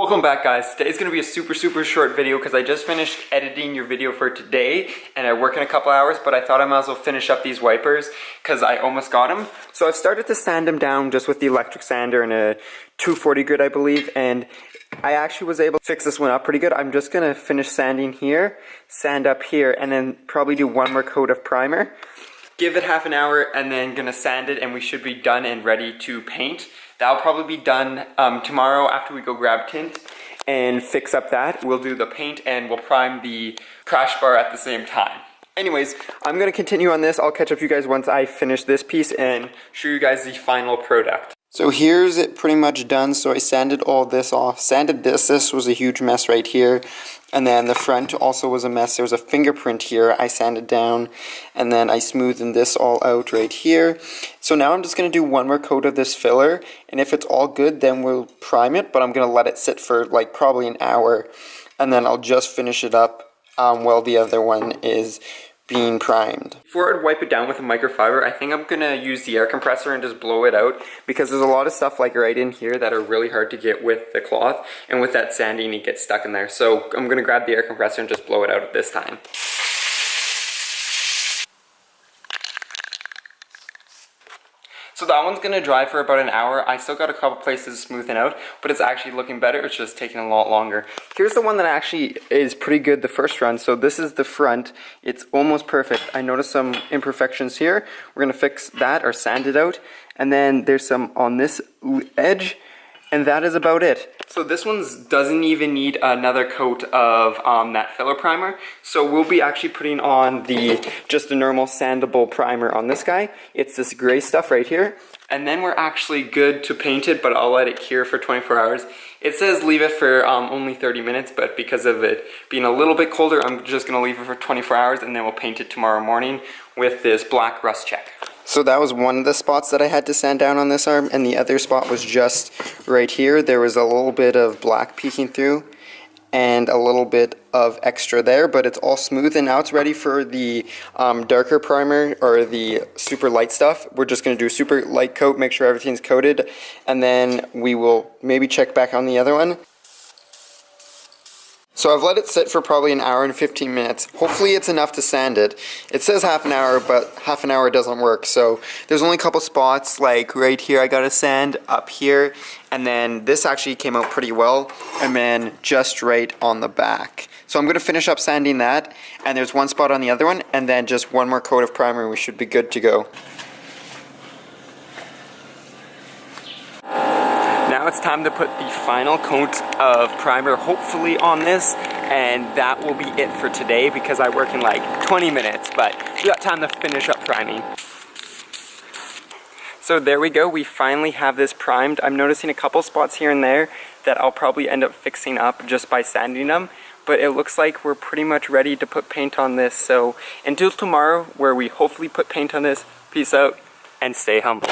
Welcome back, guys. Today's gonna be a super short video because I just finished editing your video for today and I work in a couple hours, but I thought I might as well finish up these wipers because I almost got them. So I've started to sand them down just with the electric sander and a 240 grit, I believe, and I actually was able to fix this one up pretty good. I'm just gonna finish sanding here, sand up here, and then probably do one more coat of primer. Give it half an hour and then gonna sand it and we should be done and ready to paint. That'll probably be done tomorrow after we go grab tint and fix up that. We'll do the paint and we'll prime the crash bar at the same time. Anyways, I'm gonna continue on this. I'll catch up to you guys once I finish this piece and show you guys the final product. So here's it pretty much done. So I sanded all this off, sanded this was a huge mess right here. And then the front also was a mess. There was a fingerprint here. I sanded down and then I smoothed this all out right here. So now I'm just going to do one more coat of this filler. And if it's all good, then we'll prime it. But I'm going to let it sit for like probably an hour. And then I'll just finish it up while the other one is being primed. Before I wipe it down with a microfiber, I think I'm gonna use the air compressor and just blow it out because there's a lot of stuff like right in here that are really hard to get with the cloth, and with that sanding it gets stuck in there. So I'm gonna grab the air compressor and just blow it out at this time. So that one's gonna dry for about an hour. I still got a couple places smoothing out, but it's actually looking better. It's just taking a lot longer. Here's the one that actually is pretty good the first run. So this is the front. It's almost perfect. I noticed some imperfections here. We're gonna fix that or sand it out. And then there's some on this edge, and that is about it. So this one doesn't even need another coat of that filler primer. So we'll be actually putting on just a normal sandable primer on this guy. It's this gray stuff right here. And then we're actually good to paint it, but I'll let it cure for 24 hours. It says leave it for only 30 minutes, but because of it being a little bit colder, I'm just gonna leave it for 24 hours and then we'll paint it tomorrow morning with this black rust check. So that was one of the spots that I had to sand down on this arm, and the other spot was just right here. There was a little bit of black peeking through and a little bit of extra there, but it's all smooth, and now it's ready for the darker primer or the super light stuff. We're just going to do a super light coat, make sure everything's coated, and then we will maybe check back on the other one. So I've let it sit for probably an hour and 15 minutes. Hopefully it's enough to sand it. It says half an hour, but half an hour doesn't work. So there's only a couple spots, like right here I got to sand, up here, and then this actually came out pretty well, and then just right on the back. So I'm going to finish up sanding that, and there's one spot on the other one, and then just one more coat of primer and we should be good to go. Now it's time to put the final coat of primer hopefully on this, and that will be it for today because I work in like 20 minutes, but we got time to finish up priming. So there we go, we finally have this primed. I'm noticing a couple spots here and there that I'll probably end up fixing up just by sanding them, but it looks like we're pretty much ready to put paint on this. So until tomorrow, where we hopefully put paint on this, peace out and stay humble.